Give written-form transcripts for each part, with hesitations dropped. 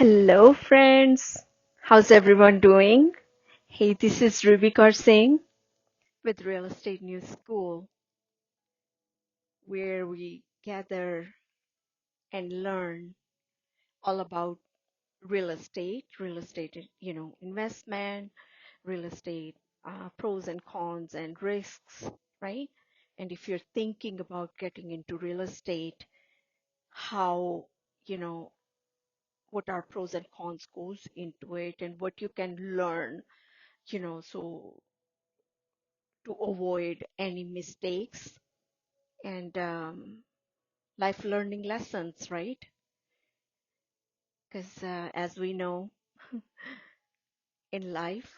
Hello, friends. How's everyone doing? Hey, this is Rubykaursingh with Real Estate News School, where we gather and learn all about real estate, investment, real estate, pros and cons and risks, right? And if you're thinking about getting into real estate, how, you know, what are pros and cons goes into it and what you can learn, so to avoid any mistakes and life learning lessons, right? Because as we know, in life,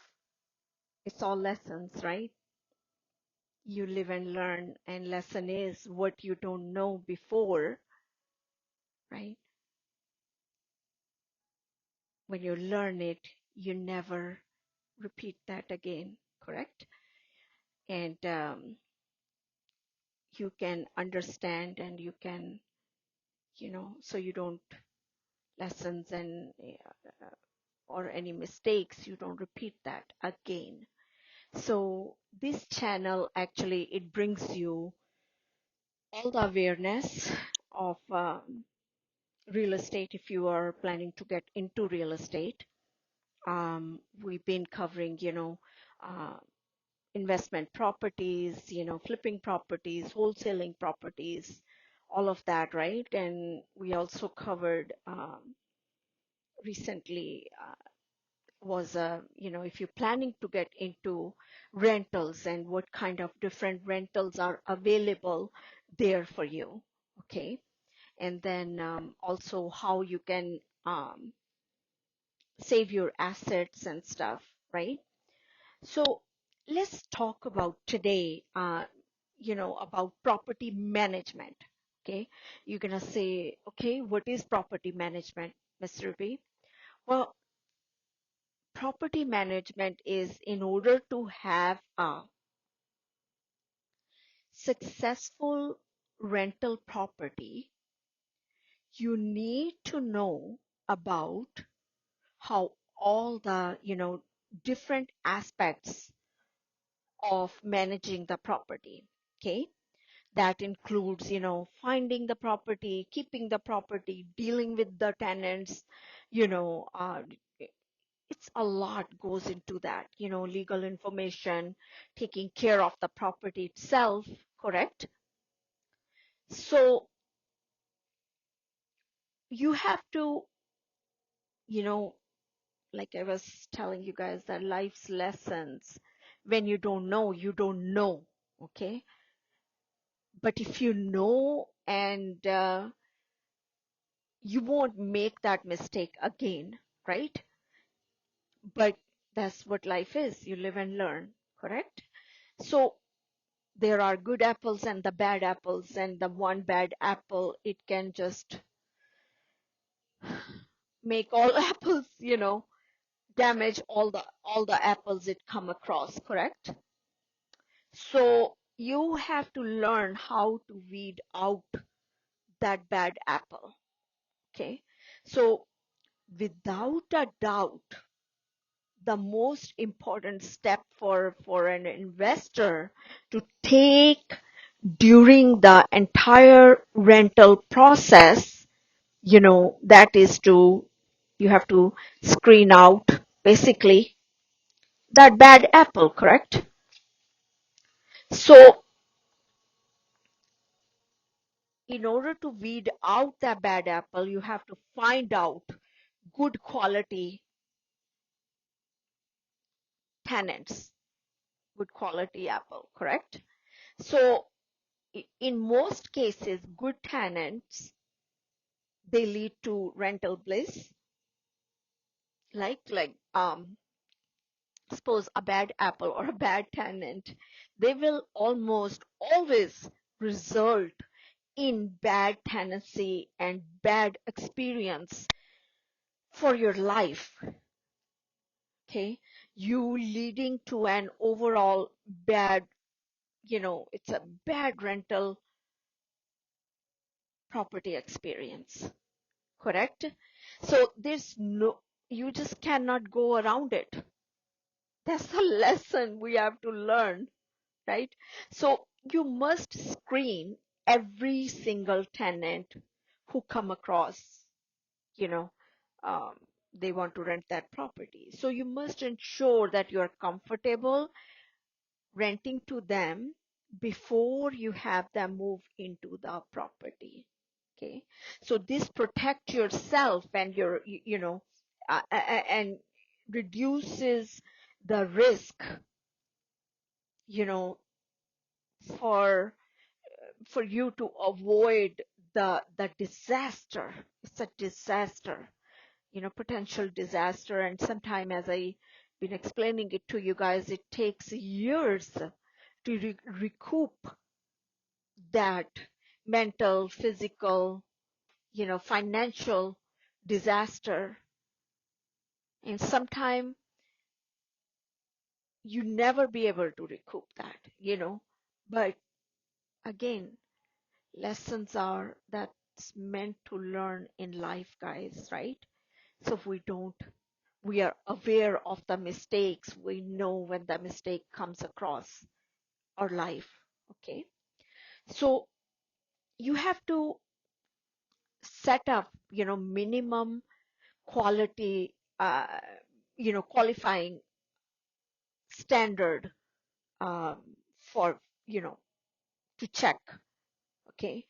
it's all lessons, right? You live and learn, and lesson is what you don't know before, right? When you learn it, you never repeat that again, correct? And you can understand and you can, so you don't lessons and or any mistakes, you don't repeat that again. So this channel actually it brings you all the awareness of real estate if you are planning to get into real estate. We've been covering, uh, investment properties, flipping properties, wholesaling properties, all of that, right? And we also covered recently was if you're planning to get into rentals and what kind of different rentals are available there for you, okay? And then also how you can save your assets and stuff, right? So let's talk about today, about property management. Okay, you're gonna say, okay, what is property management, Mr. Ruby? Well, property management is in order to have a successful rental property, you need to know about how all the, different aspects of managing the property. Okay. That includes, finding the property, keeping the property, dealing with the tenants, you know, uh, it's a lot goes into that, legal information, taking care of the property itself, correct? So you have to, you know, like I was telling you guys, that life's lessons, when you don't know, you don't know, okay? But if you know and you won't make that mistake again, right? But that's what life is. You live and learn, correct? So there are good apples and the bad apples, and the one bad apple, it can just make all apples, damage all the apples it come across, correct? So you have to learn how to weed out that bad apple, okay? So without a doubt, the most important step for an investor to take during the entire rental process, that is to, you have to screen out basically that bad apple, correct? So in order to weed out that bad apple, you have to find out good quality tenants, good quality apple, correct? So in most cases, good tenants, they lead to rental bliss. Like suppose a bad apple or a bad tenant, they will almost always result in bad tenancy and bad experience for your life. Okay, you leading to an overall bad, it's a bad rental property experience, correct? So you just cannot go around it. That's the lesson we have to learn, right? So you must screen every single tenant who come across, you know, um, they want to rent that property. So you must ensure that you are comfortable renting to them before you have them move into the property. Okay. So this protect yourself and and reduces the risk, you know, for you to avoid the disaster. It's a disaster, potential disaster. And sometime, as I been explaining it to you guys, it takes years to recoup that mental, physical, financial disaster. And sometime you never be able to recoup that, But again, lessons are that's meant to learn in life, guys, right? So if we are aware of the mistakes, we know when the mistake comes across our life. Okay. So you have to set up, minimum quality, qualifying standard, um, for, you know, to check. Okay.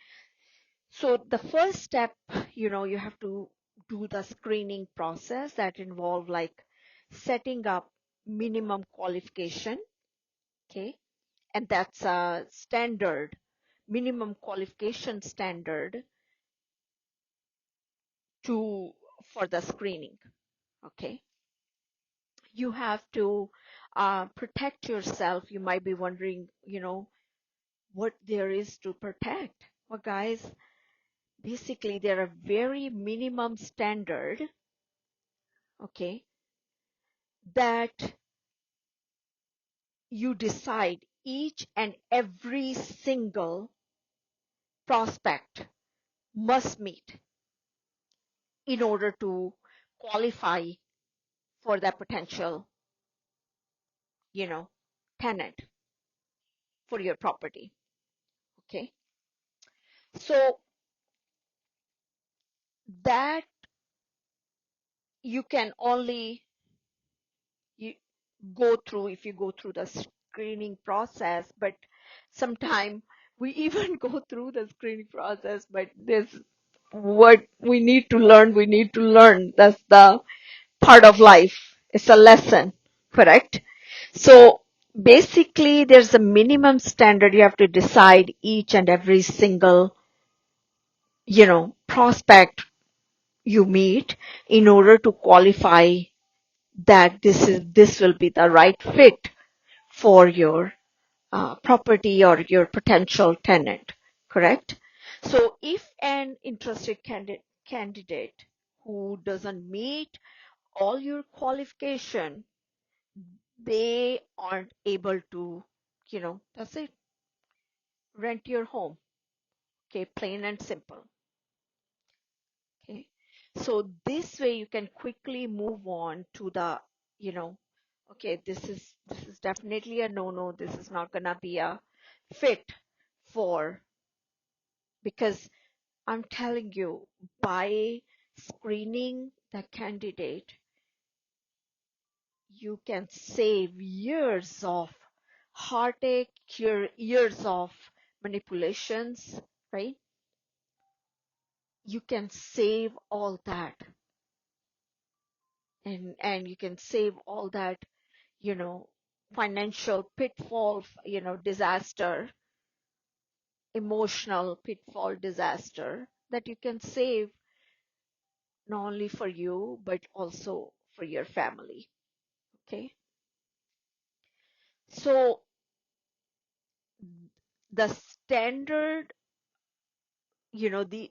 So the first step, you have to do the screening process that involve like setting up minimum qualification. Okay. And that's a standard, minimum qualification standard to for the screening. Okay. You have to protect yourself. You might be wondering, what there is to protect. Well, guys, basically there are very minimum standard, okay, that you decide each and every single prospect must meet in order to qualify for that potential, you know, tenant for your property. Okay. So that you can only you go through if you go through the screening process, but sometime we even go through the screening process, but this what we need to learn. That's the part of life. It's a lesson, correct? So basically there's a minimum standard you have to decide each and every single, prospect you meet in order to qualify that this will be the right fit for your property or your potential tenant, correct? So if an interested candidate who doesn't meet all your qualification, they aren't able to, that's it, rent your home. Okay, plain and simple. Okay. So this way you can quickly move on to the, you know, okay, this is definitely a no-no. This is not gonna be a fit for, because I'm telling you, by screening the candidate, you can save years of heartache, years of manipulations, right? You can save all that, and you can save all that, you know, financial pitfall, disaster, emotional pitfall, disaster that you can save not only for you, but also for your family. Okay. So the standard, the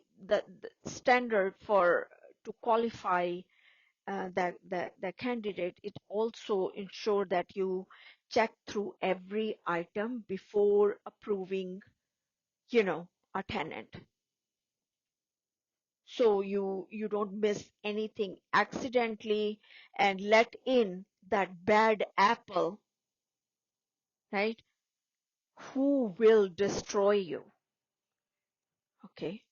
standard for to qualify the candidate, it also ensure that you check through every item before approving, a tenant. so you don't miss anything accidentally and let in that bad apple, right, who will destroy you. Okay,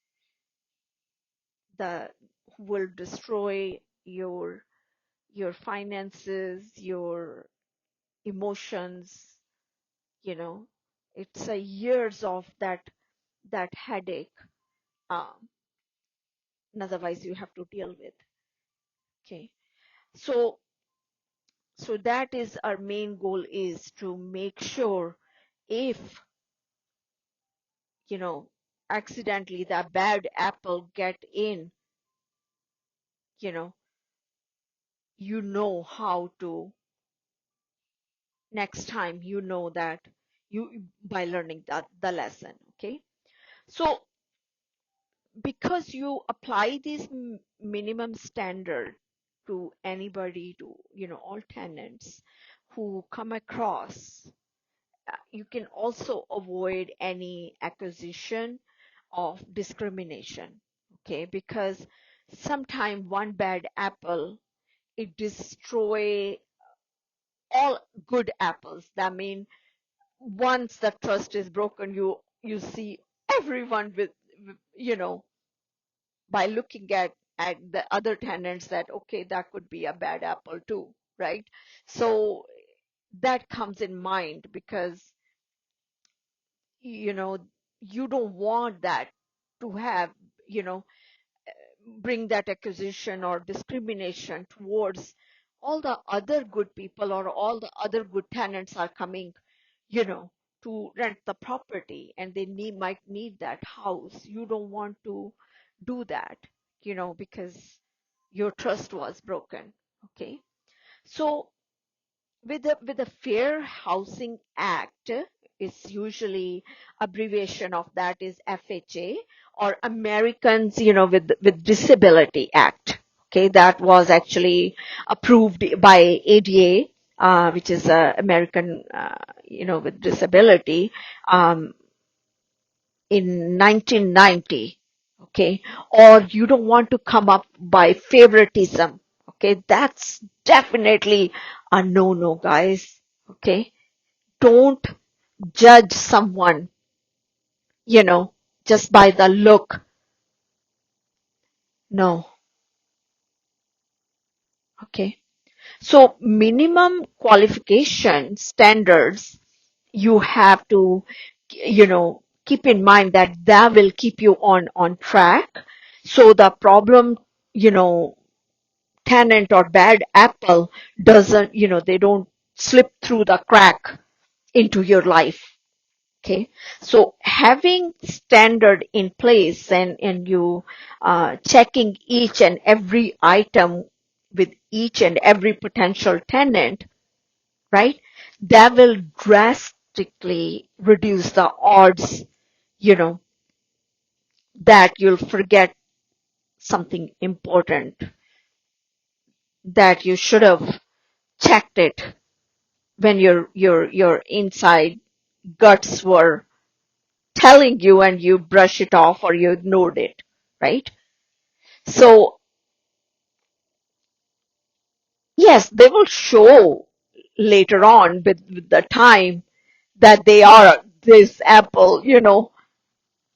the who will destroy your finances, your emotions, you know. It's a years of that headache, um and otherwise you have to deal with. Okay, so that is our main goal, is to make sure if, you know, accidentally that bad apple get in, you know, you know how to, next time you know that, you by learning that the lesson. Okay, so because you apply this minimum standard to anybody, to, you know, all tenants who come across, you can also avoid any accusation of discrimination. Okay, because sometimes one bad apple, it destroy all good apples. That means once the trust is broken, you see everyone with, you know, by looking at the other tenants, that okay, that could be a bad apple too, right? So that comes in mind, because, you know, you don't want that to have, you know, bring that accusation or discrimination towards all the other good people, or all the other good tenants are coming, you know, to rent the property, and they might need that house. You don't want to do that, you know, because your trust was broken. Okay, so with the Fair Housing Act, is usually abbreviation of that is FHA, or Americans, you know, with Disability Act. Okay, that was actually approved by ADA, which is American, you know, with disability, um, in 1990. Okay, or you don't want to come up by favoritism. Okay, that's definitely a no-no, guys. Okay, don't judge someone, you know, just by the look. No. Okay, so minimum qualification standards, you have to, you know, keep in mind that that will keep you on track. So the problem, you know, tenant or bad apple doesn't, you know, they don't slip through the crack into your life. Okay, so having standard in place, and you checking each and every item with each and every potential tenant, right, that will drastically reduce the odds, you know, that you'll forget something important, that you should have checked it when your inside guts were telling you, and you brush it off or you ignored it, right? So yes, they will show later on with the time that they are this apple, you know,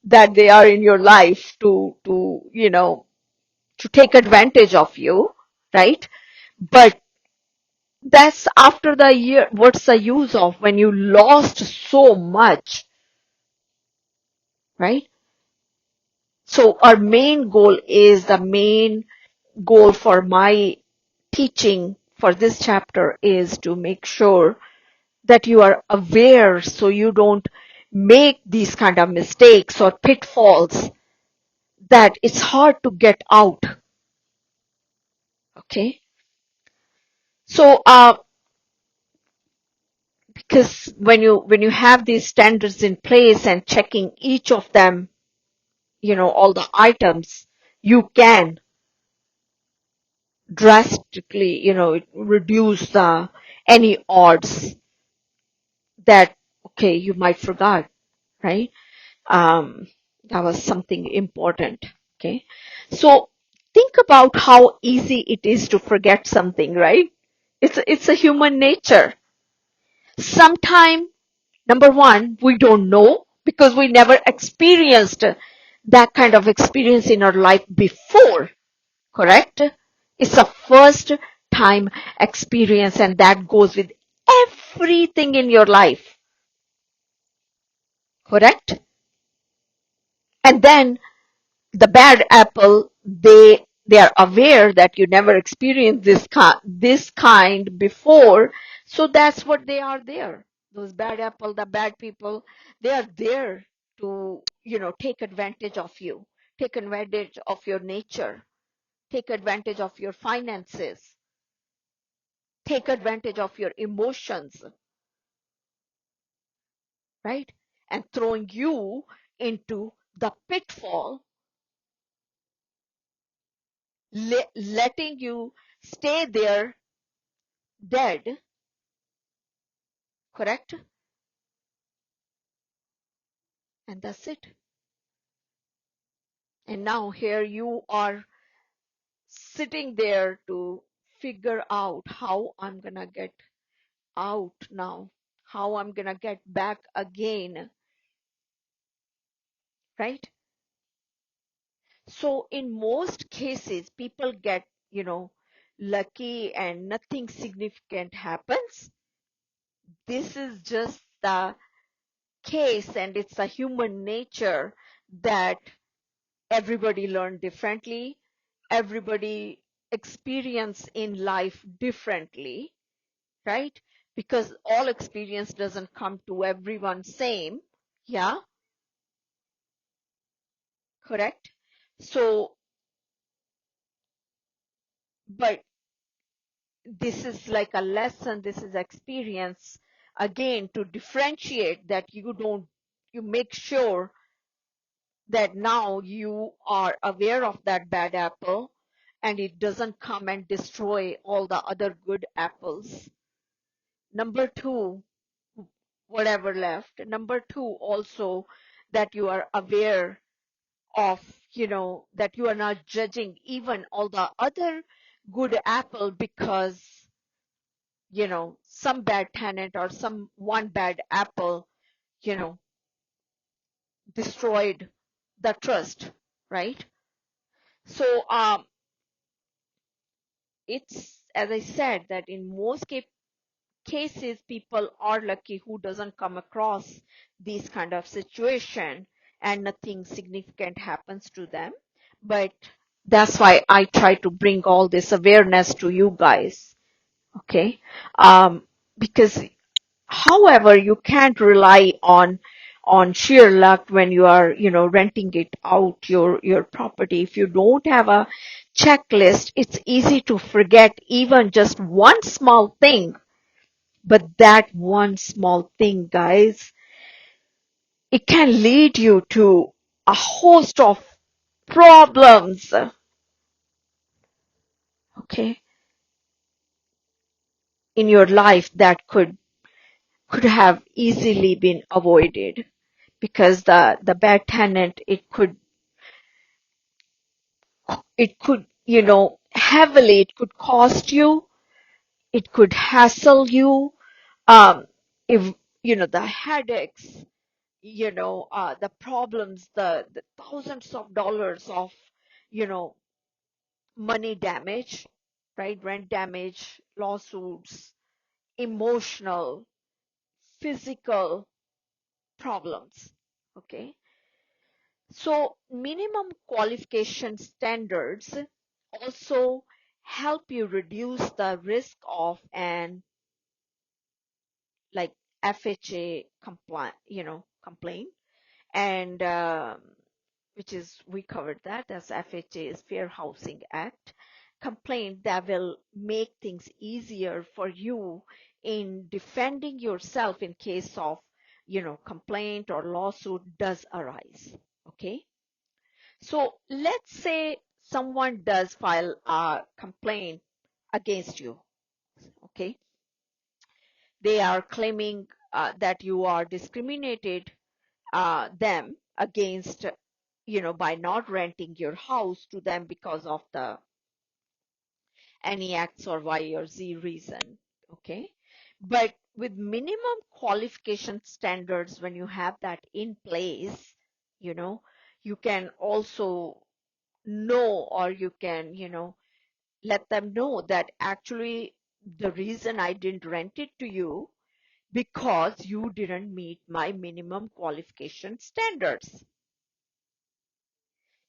that they are in your life to, you know, to take advantage of you, right? But that's after the year. What's the use of when you lost so much, right? So our main goal is, the main goal for my teaching for this chapter is to make sure that you are aware, so you don't make these kind of mistakes or pitfalls that it's hard to get out. Okay, so because when you have these standards in place and checking each of them, you know, all the items, you can drastically, you know, reduce the any odds that, okay, you might forgot, right? um that was something important. Okay. So think about how easy it is to forget something, right? It's a human nature. Sometime, number one, we don't know because we never experienced that kind of experience in our life before, correct? It's a first time experience and that goes with everything in your life, correct? And then the bad apple, they are aware that you never experienced this kind before, so that's what they are there. Those bad apple, the bad people, they are there to, take advantage of you, take advantage of your nature, take advantage of your finances, take advantage of your emotions, right? And throwing you into the pitfall, letting you stay there dead, correct? And that's it. And now here you are sitting there to figure out how I'm gonna get out now, how I'm gonna get back again, right? So in most cases, people get, lucky and nothing significant happens. This is just the case, and it's a human nature that everybody learn differently, everybody experience in life differently, right? Because all experience doesn't come to everyone same. Yeah, correct. So, but this is like a lesson, this is experience again to differentiate that you make sure that now you are aware of that bad apple and it doesn't come and destroy all the other good apples. Number two, whatever left. Number two, also that you are aware of, that you are not judging even all the other good apple because, some bad tenant or some one bad apple, you know, destroyed the trust, right? So, it's, as I said, that in most cases people are lucky who doesn't come across these kind of situation and nothing significant happens to them, but that's why I try to bring all this awareness to you guys. Okay. Because however you can't rely on sheer luck when you are, renting it out, your property. If you don't have a checklist, it's easy to forget even just one small thing. But that one small thing, guys, it can lead you to a host of problems, okay, in your life that could have easily been avoided because the bad tenant, it could, heavily, it could cost you, it could hassle you, um, if, the headaches, the problems, the thousands of dollars of, you know, money damage, right? Rent damage, lawsuits, emotional, physical problems. Okay. So minimum qualification standards also help you reduce the risk of an like FHA complaint, and which is, we covered that, that's FHA is Fair Housing Act complaint that will make things easier for you in defending yourself in case of, complaint or lawsuit does arise. Okay. So let's say someone does file a complaint against you. Okay. They are claiming that you are discriminated them against by not renting your house to them because of the any X or Y or Z reason. Okay. But with minimum qualification standards, when you have that in place, you know, you can also know, or you can, let them know that actually the reason I didn't rent it to you because you didn't meet my minimum qualification standards.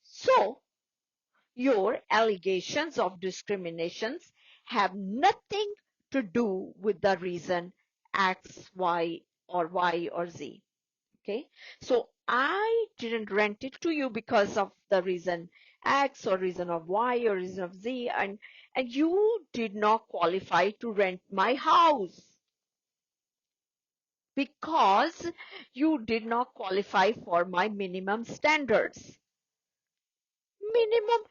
So your allegations of discriminations have nothing to do with the reason X, Y, or Y or Z. Okay. So I didn't rent it to you because of the reason X or reason of Y or reason of Z, and you did not qualify to rent my house because you did not qualify for my minimum standards. Minimum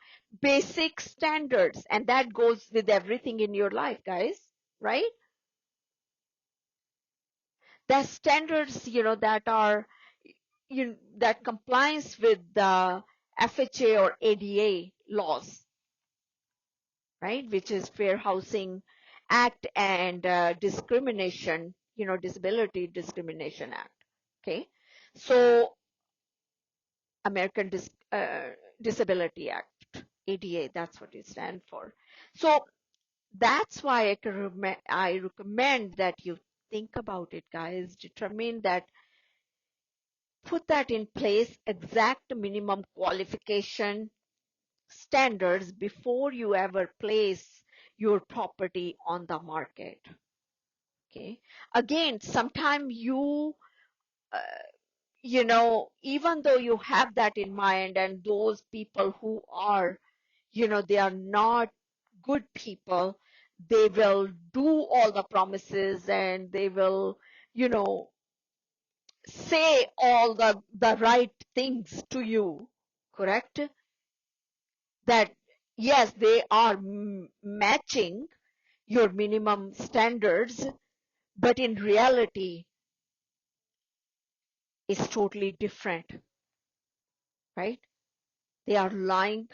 basic standards, and that goes with everything in your life, guys, right? The standards, that are that compliance with the FHA or ADA laws, right, which is Fair Housing Act and discrimination, Disability Discrimination Act. Okay. So American Disability Act, ADA, that's what it stands for. So that's why I recommend that you think about it, guys. Determine that, put that in place, exact minimum qualification standards before you ever place your property on the market. Okay. Again, sometimes uh, even though you have that in mind, and those people who are, they are not good people, they will do all the promises, and they will, say all the right things to you, correct? That yes, they are matching your minimum standards, but in reality, it's totally different, right? They are lying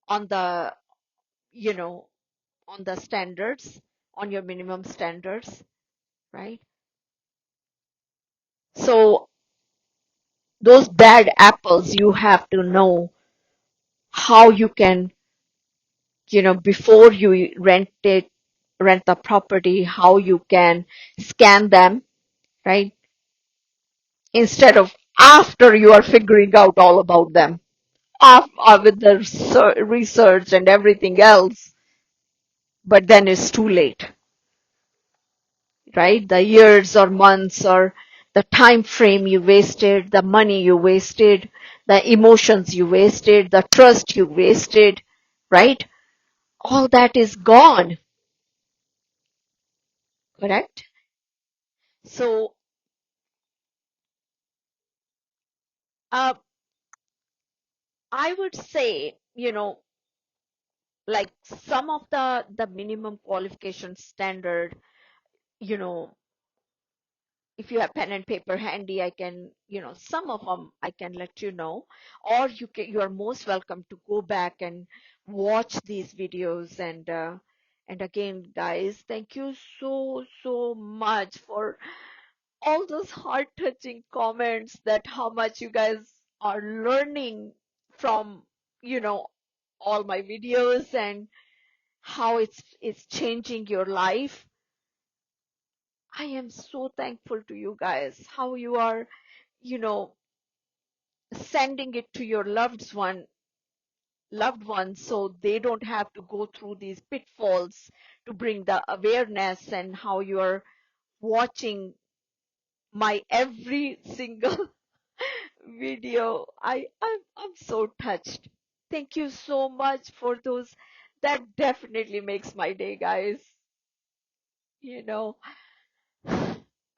on the, you know, on the standards, on your minimum standards, right? So those bad apples, you have to know how you can, before you rent the property, how you can scan them, right? Instead of after you are figuring out all about them, with the research and everything else, but then it's too late, right? The years or months or the time frame you wasted, the money you wasted, the emotions you wasted, the trust you wasted, right? All that is gone, correct? So, uh, I would say, like some of the minimum qualification standard, you know, if you have pen and paper handy, I can, some of them I can let you know, or you are most welcome to go back and watch these videos. And again, guys, thank you so much for all those heart touching comments, that how much you guys are learning from, all my videos, and how it's changing your life. I am so thankful to you guys, how you are, you know, sending it to your loved ones, so they don't have to go through these pitfalls, to bring the awareness, and how you are watching my every single video. I'm so touched. Thank you so much for those. That definitely makes my day, guys. You know,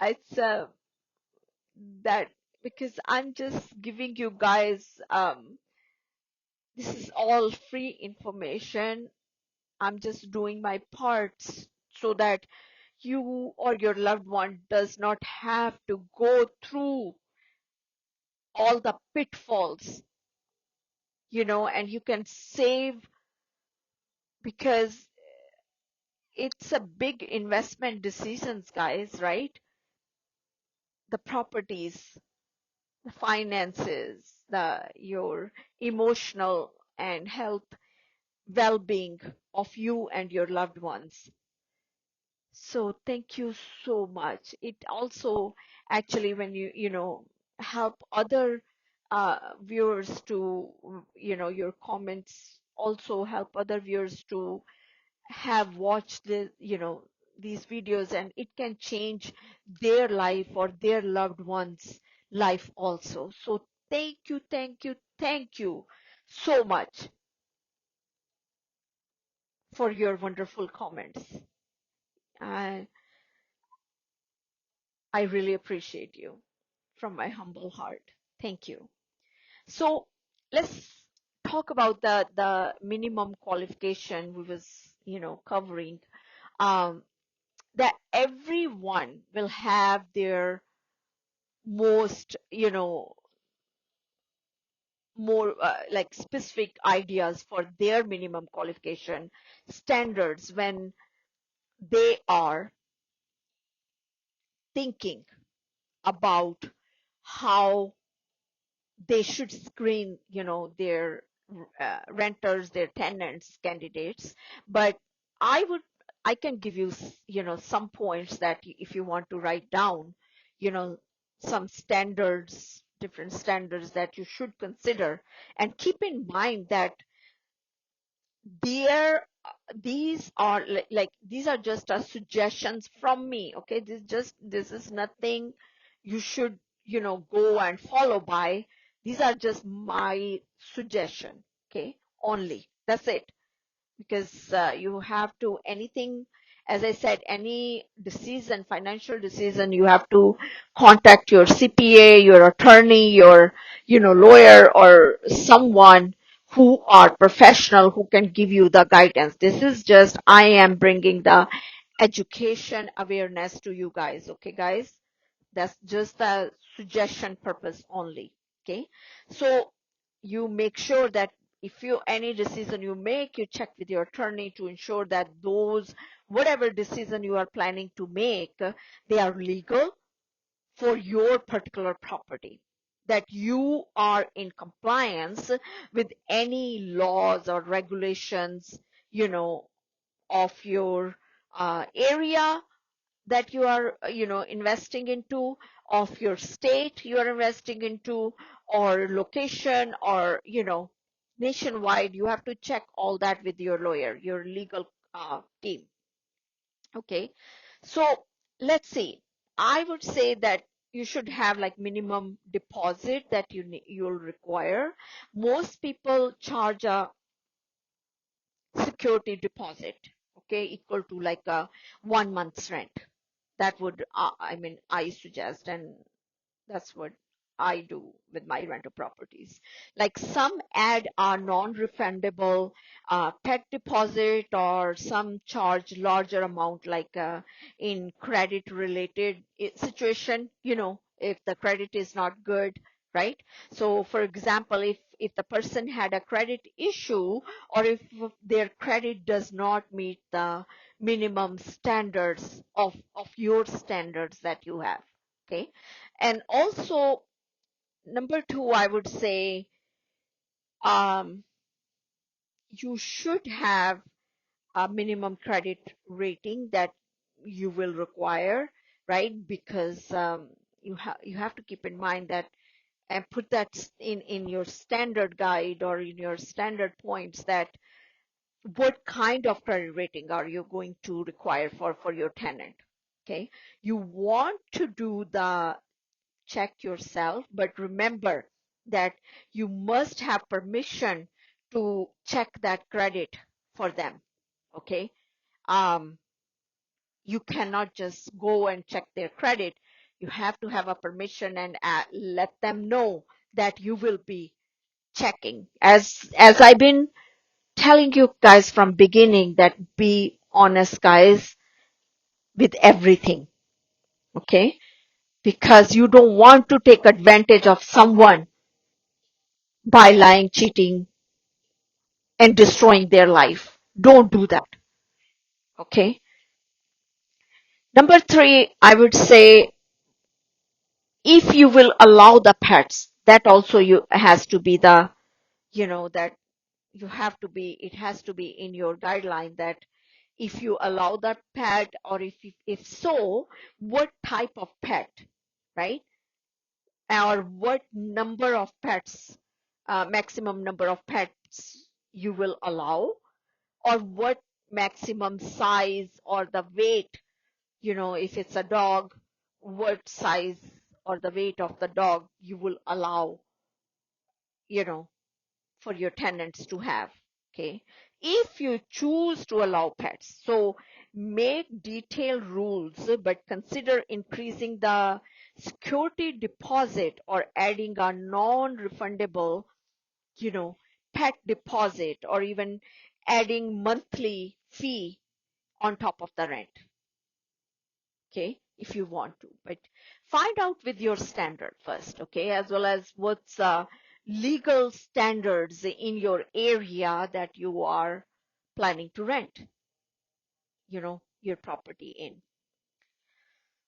it's that, because I'm just giving you guys, this is all free information. I'm just doing my parts so that you or your loved one does not have to go through all the pitfalls, and you can save, because it's a big investment decisions, guys, right? The properties, the finances, your emotional and health well-being of you and your loved ones. So thank you so much. It also actually, when you help other viewers to, your comments also help other viewers to have watched these videos, and it can change their life or their loved ones' life also. So thank you, thank you, thank you so much for your wonderful comments. I I really appreciate you from my humble heart. Thank you. So let's talk about the minimum qualification we was covering. Um, that everyone will have their most more like specific ideas for their minimum qualification standards when they are thinking about how they should screen their renters, their tenants, candidates. But i would I can give you some points that if you want to write down, you know some standards, different standards that you should consider. And keep in mind that there these are these are just suggestions from me. Okay, this is nothing you should go and follow by. These are just my suggestion. Okay, only that's it. Because you have to anything, as I said, any decision, financial decision, you have to contact your CPA, your attorney, your lawyer, or someone who are professional who can give you the guidance. This is just I am bringing the education awareness to you guys. Okay, guys, that's just a suggestion purpose only. Okay, so you make sure that if you any decision you make, you check with your attorney to ensure that those whatever decision you are planning to make, they are legal for your particular property, that you are in compliance with any laws or regulations of your area that you are investing into, of your state you are investing into, or location, or nationwide. You have to check all that with your lawyer, your legal team. Okay, so let's see. I would say that you should have like minimum deposit that you'll require. Most people charge a security deposit, okay, equal to like a 1 month's rent. That would I suggest, and that's what I do with my rental properties. Like some add a non-refundable pet deposit, or some charge larger amount, like in credit related situation, if the credit is not good, right? So for example, if the person had a credit issue, or if their credit does not meet the minimum standards of your standards that you have. Okay, and also number two, I would say um, you should have a minimum credit rating that you will require, right? Because you have to keep in mind that, and put that in your standard guide or in your standard points, that what kind of credit rating are you going to require for your tenant. Okay, you want to do the check yourself, but remember that you must have permission to check that credit for them. Okay, um, you cannot just go and check their credit. You have to have a permission, and let them know that you will be checking. As I've been telling you guys from beginning, that be honest, guys, with everything. Okay, because you don't want to take advantage of someone by lying, cheating, and destroying their life. Don't do that. Okay. Number three, I would say if you will allow the pets, that also you has to be the, that you have to be, it has to be in your guideline that if you allow the pet, or if so, what type of pet, right? Or what number of pets, maximum number of pets you will allow, or what maximum size or the weight, if it's a dog, what size or the weight of the dog you will allow, you know, for your tenants to have. Okay. If you choose to allow pets, so make detailed rules, but consider increasing the security deposit or adding a non-refundable, you know, pet deposit, or even adding monthly fee on top of the rent. Okay, if you want to, but find out with your standard first, okay, as well as what's legal standards in your area that you are planning to rent, your property in.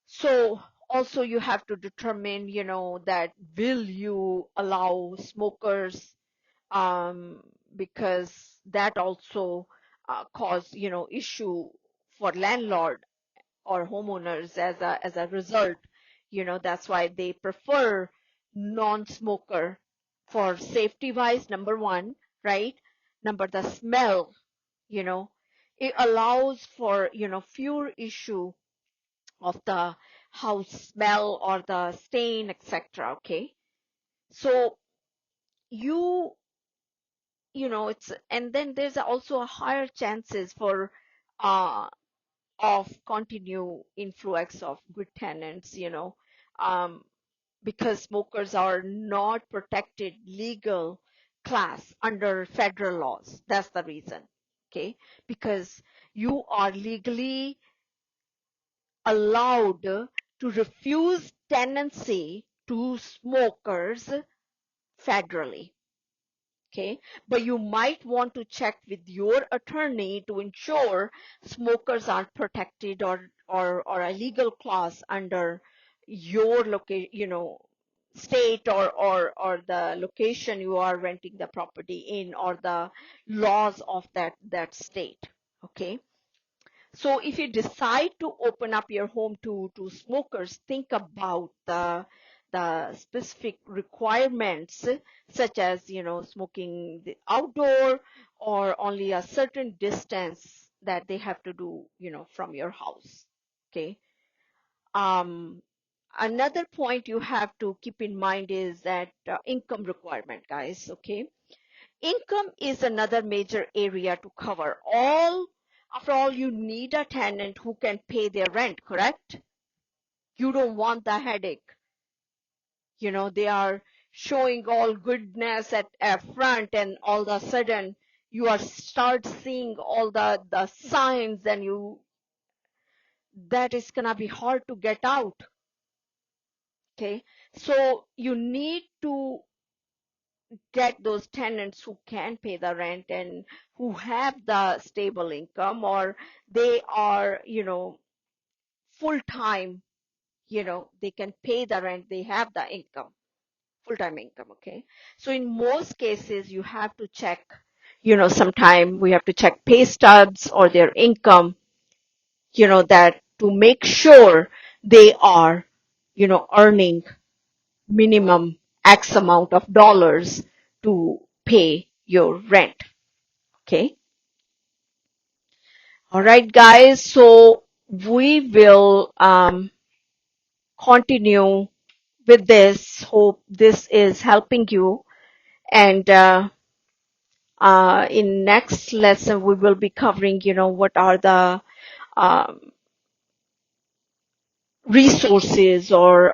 So also you have to determine, that will you allow smokers, because that also cause, issue for landlord or homeowners as a result. That's why they prefer non-smoker for safety wise, number one, right? Number, the smell, you know it allows for, fewer issue of the house smell or the stain, etc. Okay, so you it's, and then there's also a higher chances for uh of continue influx of good tenants, um, because smokers are not protected legal class under federal laws. That's the reason. Okay, because you are legally allowed to refuse tenancy to smokers federally. Okay, but you might want to check with your attorney to ensure smokers are protected, or a legal class under your location, state, or the location you are renting the property in, or the laws of that state. Okay, so if you decide to open up your home to smokers, think about the specific requirements, such as, smoking the outdoor, or only a certain distance that they have to do, from your house. Okay. Um, Another point you have to keep in mind is that income requirement, guys. Okay. Income is another major area to cover. After all, you need a tenant who can pay their rent, correct? You don't want the headache. They are showing all goodness at front, and all of a sudden you are start seeing all the signs, and that is gonna be hard to get out. Okay, so you need to get those tenants who can pay the rent and who have the stable income, or they are, full time, they can pay the rent, they have the income, full time income. Okay, so in most cases you have to check, sometime we have to check pay stubs or their income, that to make sure they are, earning minimum X amount of dollars to pay your rent. Okay. All right, guys. So we will continue with this. Hope this is helping you. And in next lesson, we will be covering, what are the um, resources or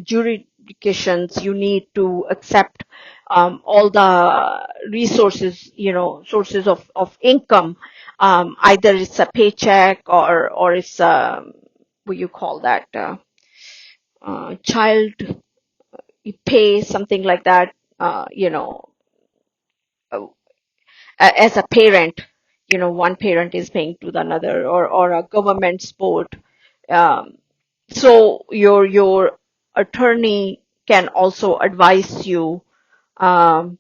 jurisdictions you need to accept, all the resources, sources of income, either it's a paycheck, or it's what you call that, child pay, something like that, uh, as a parent, one parent is paying to the another, or a government support. Um, so your attorney can also advise you, um,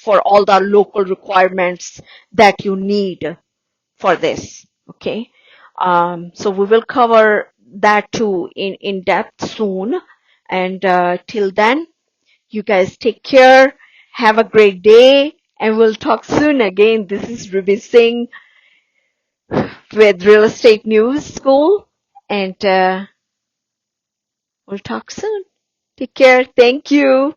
for all the local requirements that you need for this. Okay. So we will cover that too in depth soon. And till then, you guys take care. Have a great day, and we'll talk soon again. This is RubyKSingh with Real Estate News School, and we'll talk soon. Take care. Thank you.